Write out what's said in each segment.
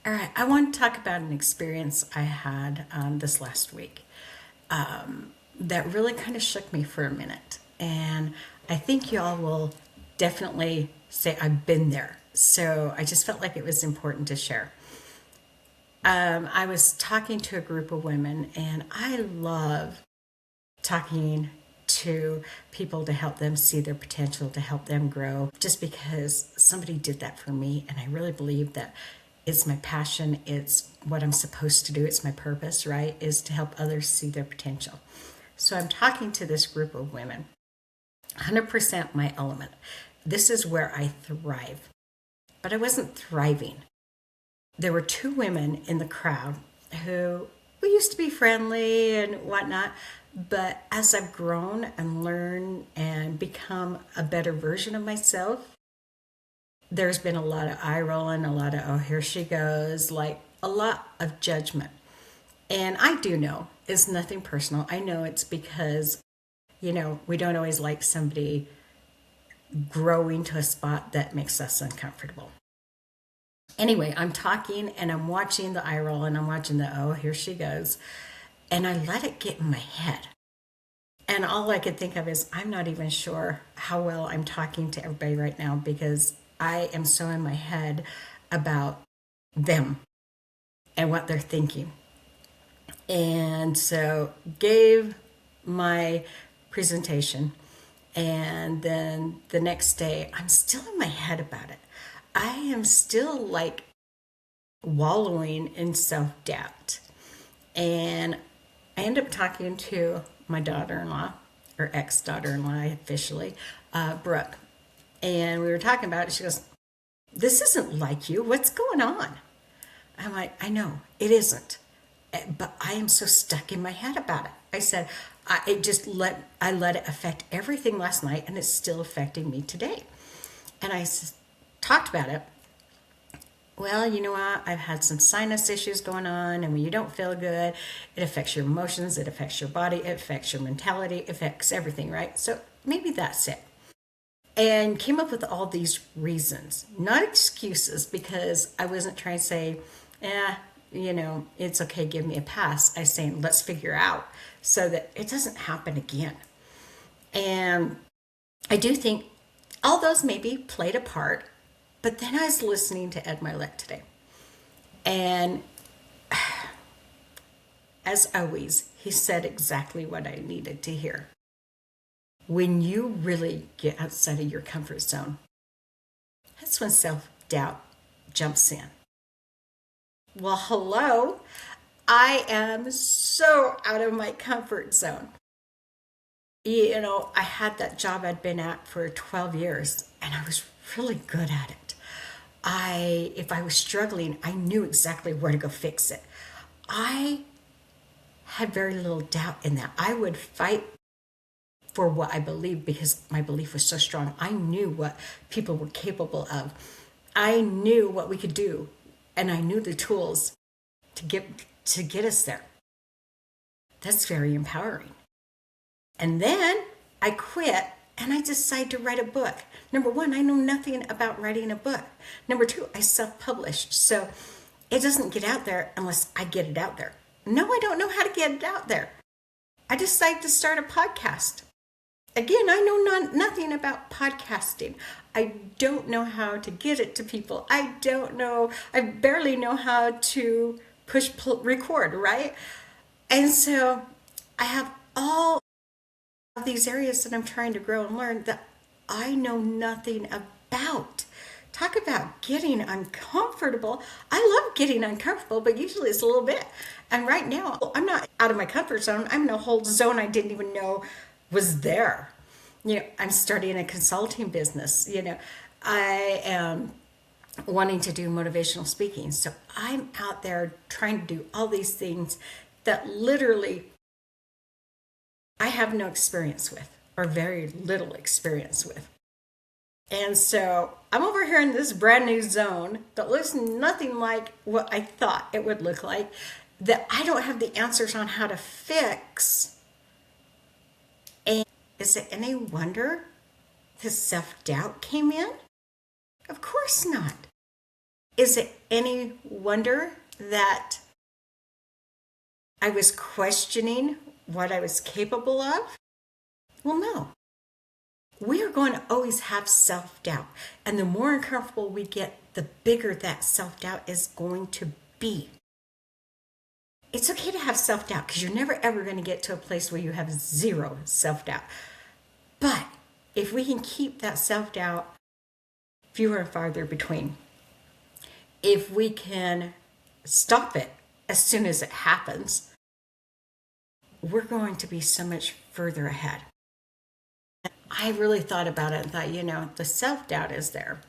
All right, I want to talk about an experience I had this last week that really kind of shook me for a minute. And I think y'all will definitely say I've been there. So I just felt like it was important to share. I was talking to a group of women, and I love talking to people to help them see their potential, to help them grow, just because somebody did that for me. And I really believe that it's my passion, it's what I'm supposed to do, it's my purpose, right? Is to help others see their potential. So I'm talking to this group of women, 100% my element. This is where I thrive. But I wasn't thriving. There were two women in the crowd who we used to be friendly and whatnot, but as I've grown and learned and become a better version of myself, there's been a lot of eye rolling, a lot of, oh, here she goes, like a lot of judgment. And I do know it's nothing personal. I know it's because, we don't always like somebody growing to a spot that makes us uncomfortable. Anyway, I'm talking and I'm watching the eye roll and I'm watching the, oh, here she goes. And I let it get in my head. And all I could think of is, I'm not even sure how well I'm talking to everybody right now because I am so in my head about them and what they're thinking. And so gave my presentation, and then the next day I'm still in my head about it. I am still like wallowing in self-doubt. And I end up talking to my daughter-in-law, or ex-daughter-in-law officially, Brooke. And we were talking about it. She goes, this isn't like you. What's going on? I'm like, I know, it isn't. But I am so stuck in my head about it. I said, I let it affect everything last night, and it's still affecting me today. And I talked about it. Well, you know what? I've had some sinus issues going on, and when you don't feel good, it affects your emotions, it affects your body, it affects your mentality, it affects everything, right? So maybe that's it. And came up with all these reasons, not excuses, because I wasn't trying to say, it's okay, give me a pass. I was saying, let's figure out so that it doesn't happen again. And I do think all those maybe played a part, but then I was listening to Ed Milet today. And as always, he said exactly what I needed to hear. When you really get outside of your comfort zone, that's when self-doubt jumps in. Well, hello. I am so out of my comfort zone. I had that job I'd been at for 12 years, and I was really good at it. If I was struggling, I knew exactly where to go fix it. I had very little doubt in that. I would fight for what I believed because my belief was so strong. I knew what people were capable of. I knew what we could do, and I knew the tools to get us there. That's very empowering. And then I quit and I decided to write a book. Number one, I know nothing about writing a book. Number two, I self-published. So it doesn't get out there unless I get it out there. No, I don't know how to get it out there. I decided to start a podcast. Again, I know nothing about podcasting. I don't know how to get it to people. I barely know how to record, right? And so I have all of these areas that I'm trying to grow and learn that I know nothing about. Talk about getting uncomfortable. I love getting uncomfortable, but usually it's a little bit. And right now, I'm not out of my comfort zone. I'm in a whole zone I didn't even know was there. I'm starting a consulting business. I am wanting to do motivational speaking. So I'm out there trying to do all these things that literally I have no experience with, or very little experience with. And so I'm over here in this brand new zone that looks nothing like what I thought it would look like, that I don't have the answers on how to fix. And is it any wonder the self-doubt came in? Of course not. Is it any wonder that I was questioning what I was capable of? Well, no. We are going to always have self doubt. And the more uncomfortable we get, the bigger that self doubt is going to be. It's okay to have self doubt because you're never ever going to get to a place where you have zero self doubt. But if we can keep that self doubt fewer and farther between, if we can stop it as soon as it happens, we're going to be so much further ahead. I really thought about it and thought, the self doubt is there.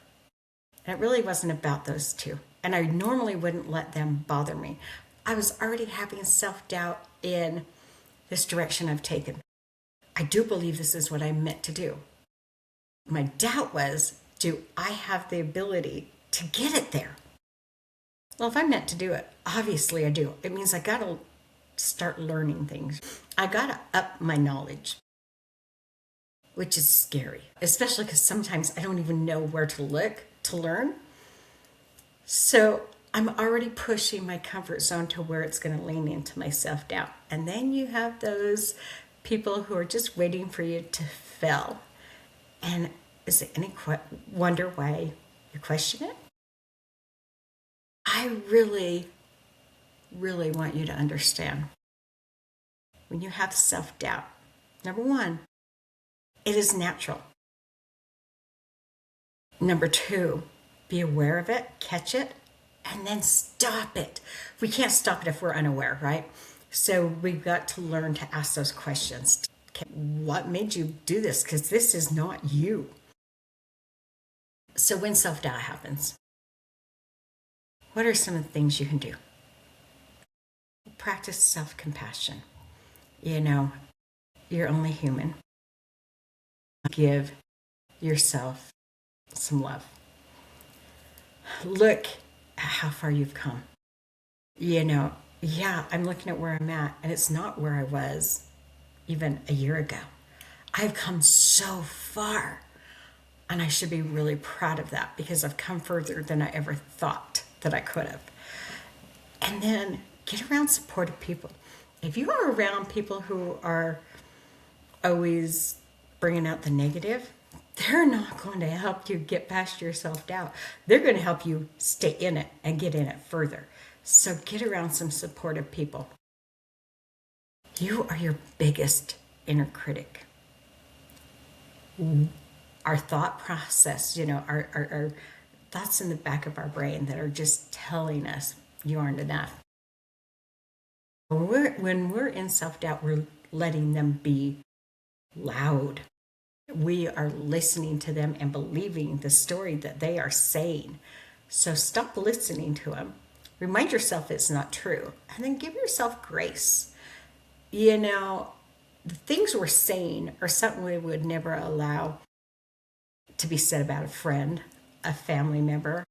And it really wasn't about those two. And I normally wouldn't let them bother me. I was already having self doubt in this direction I've taken. I do believe this is what I'm meant to do. My doubt was, do I have the ability to get it there? Well, if I'm meant to do it, obviously I do. It means I got to start learning things. I got to up my knowledge, which is scary, especially because sometimes I don't even know where to look to learn. So I'm already pushing my comfort zone to where it's going to lean into my self doubt. And then you have those people who are just waiting for you to fail. And is it any wonder why you question it? I really, really want you to understand when you have self doubt, number one, it is natural. Number two, be aware of it, catch it, and then stop it. We can't stop it if we're unaware, right? So we've got to learn to ask those questions. Okay, what made you do this? Because this is not you. So when self-doubt happens, what are some of the things you can do? Practice self-compassion. You're only human. Give yourself some love. Look at how far you've come. I'm looking at where I'm at, and it's not where I was even a year ago. I've come so far, and I should be really proud of that because I've come further than I ever thought that I could have. And then get around supportive people. If you are around people who are always bringing out the negative, they're not going to help you get past your self-doubt. They're going to help you stay in it and get in it further. So get around some supportive people. You are your biggest inner critic. Our thought process, our thoughts in the back of our brain that are just telling us you aren't enough. When we're in self-doubt, we're letting them be loud. We are listening to them and believing the story that they are saying. So stop listening to them. Remind yourself it's not true. And then give yourself grace. The things we're saying are something we would never allow to be said about a friend, a family member,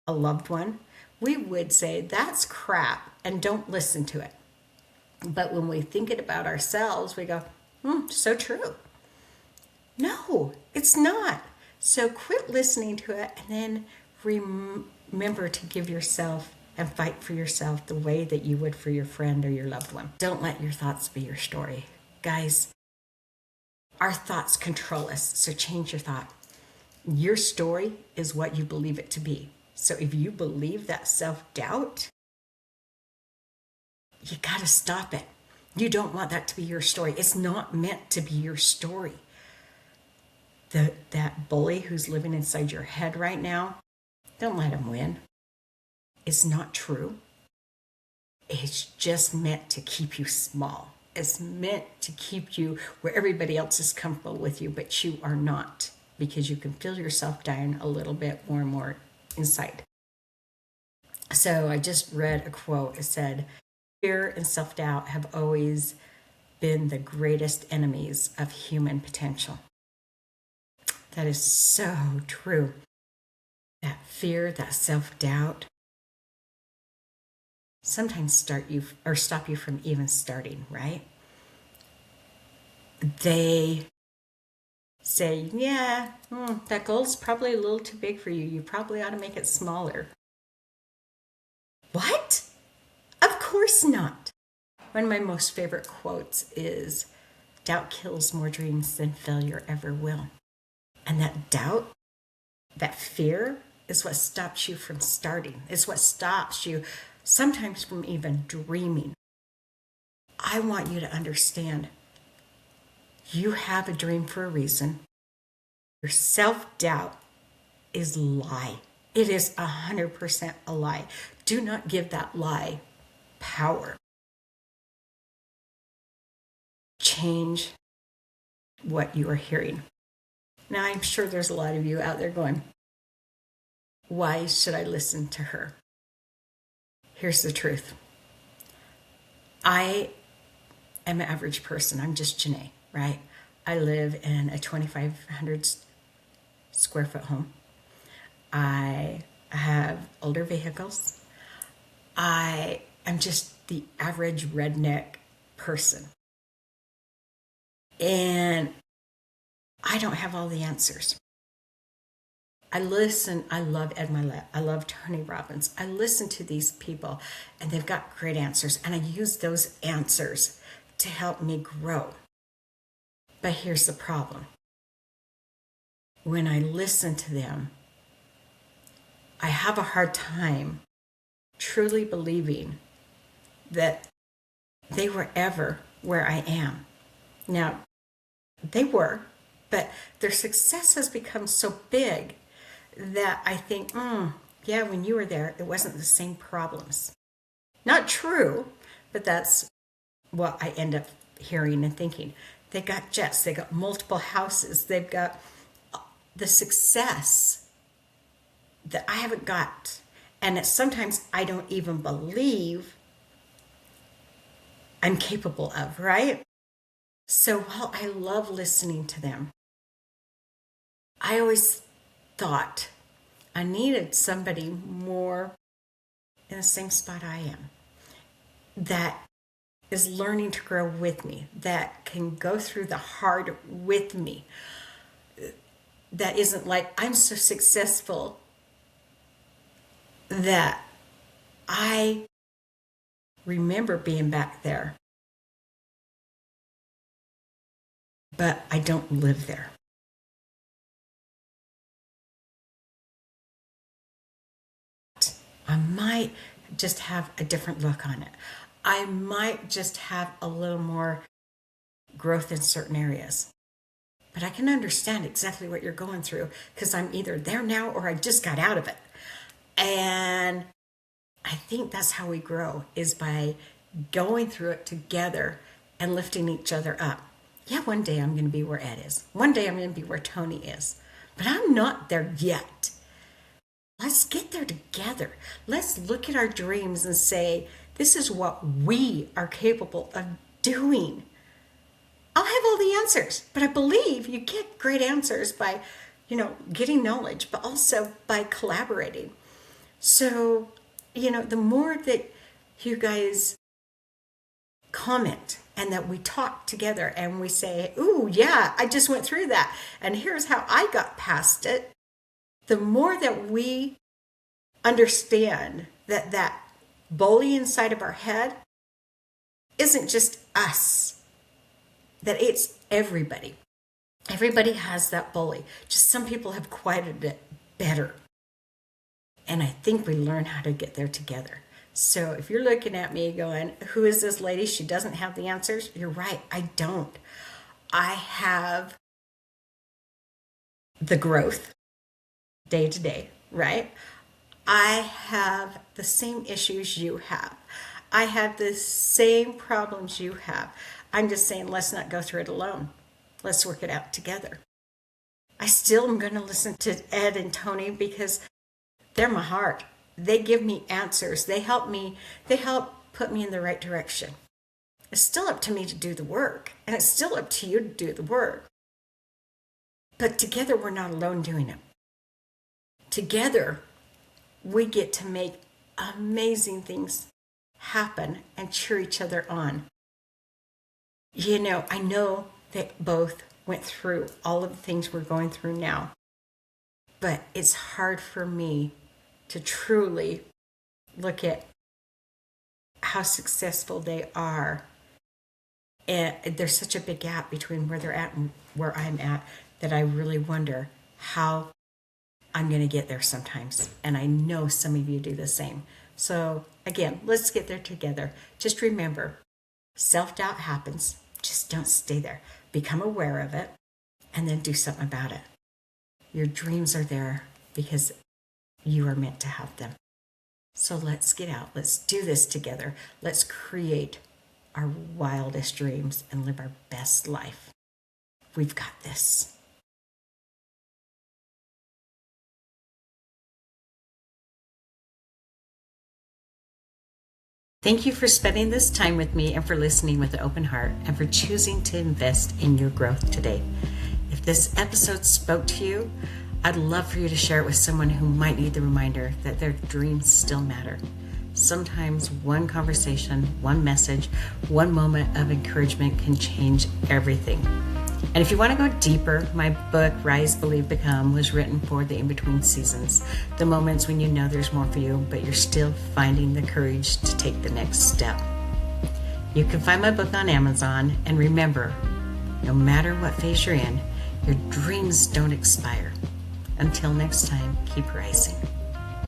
a loved one. We would say, that's crap, and don't listen to it. But when we think it about ourselves, we go, so true. No, it's not. So quit listening to it and then remember to give yourself and fight for yourself the way that you would for your friend or your loved one. Don't let your thoughts be your story. Guys, our thoughts control us, so change your thought. Your story is what you believe it to be. So if you believe that self-doubt, you got to stop it. You don't want that to be your story. It's not meant to be your story. That bully who's living inside your head right now, don't let him win. It's not true. It's just meant to keep you small. It's meant to keep you where everybody else is comfortable with you, but you are not, because you can feel yourself dying a little bit more and more inside. So I just read a quote. It said, fear and self-doubt have always been the greatest enemies of human potential. That is so true. That fear, that self-doubt, sometimes stop you from even starting, right? They say, that goal's probably a little too big for you. You probably ought to make it smaller. What? Of course not. One of my most favorite quotes is, doubt kills more dreams than failure ever will. And that doubt, that fear, is what stops you from starting. It's what stops you sometimes from even dreaming. I want you to understand you have a dream for a reason. Your self-doubt is a lie. It is 100% a lie. Do not give that lie power. Change what you are hearing. Now, I'm sure there's a lot of you out there going, why should I listen to her? Here's the truth. I am an average person. I'm just Janae, right? I live in a 2,500 square foot home. I have older vehicles. I am just the average redneck person. And I don't have all the answers. I listen. I love Ed Milet. I love Tony Robbins. I listen to these people and they've got great answers. And I use those answers to help me grow. But here's the problem. When I listen to them, I have a hard time truly believing that they were ever where I am. Now, they were, but their success has become so big that I think, yeah, when you were there, it wasn't the same problems. Not true, but that's what I end up hearing and thinking. They got jets, they got multiple houses, they've got the success that I haven't got. And that sometimes I don't even believe I'm capable of, right? So while I love listening to them, I always thought I needed somebody more in the same spot I am, that is learning to grow with me, that can go through the hard with me, that isn't like, I'm so successful that I remember being back there, but I don't live there. I might just have a different look on it. I might just have a little more growth in certain areas. But I can understand exactly what you're going through because I'm either there now or I just got out of it. And I think that's how we grow, is by going through it together and lifting each other up. Yeah, one day I'm going to be where Ed is. One day I'm going to be where Tony is. But I'm not there yet. Let's get there together. Let's look at our dreams and say, this is what we are capable of doing. I'll have all the answers, but I believe you get great answers by, getting knowledge, but also by collaborating. So, the more that you guys comment and that we talk together and we say, ooh, yeah, I just went through that, and here's how I got past it, the more that we understand that bully inside of our head isn't just us, that it's everybody. Everybody has that bully. Just some people have quieted it better. And I think we learn how to get there together. So if you're looking at me going, who is this lady? She doesn't have the answers. You're right. I don't. I have the growth day to day, right? I have the same issues you have. I have the same problems you have. I'm just saying, let's not go through it alone. Let's work it out together. I still am going to listen to Ed and Tony because they're my heart. They give me answers. They help put me in the right direction. It's still up to me to do the work, and it's still up to you to do the work. But together, we're not alone doing it. Together, we get to make amazing things happen and cheer each other on. I know that both went through all of the things we're going through now, but it's hard for me to truly look at how successful they are, and there's such a big gap between where they're at and where I'm at that I really wonder how I'm going to get there sometimes. And I know some of you do the same. So again, let's get there together. Just remember, self-doubt happens. Just don't stay there. Become aware of it and then do something about it. Your dreams are there because you are meant to have them. So let's get out. Let's do this together. Let's create our wildest dreams and live our best life. We've got this. Thank you for spending this time with me and for listening with an open heart and for choosing to invest in your growth today. If this episode spoke to you, I'd love for you to share it with someone who might need the reminder that their dreams still matter. Sometimes one conversation, one message, one moment of encouragement can change everything. And if you want to go deeper, my book, Rise, Believe, Become, was written for the in-between seasons, the moments when you know there's more for you, but you're still finding the courage to take the next step. You can find my book on Amazon, and remember, no matter what phase you're in, your dreams don't expire. Until next time, keep rising.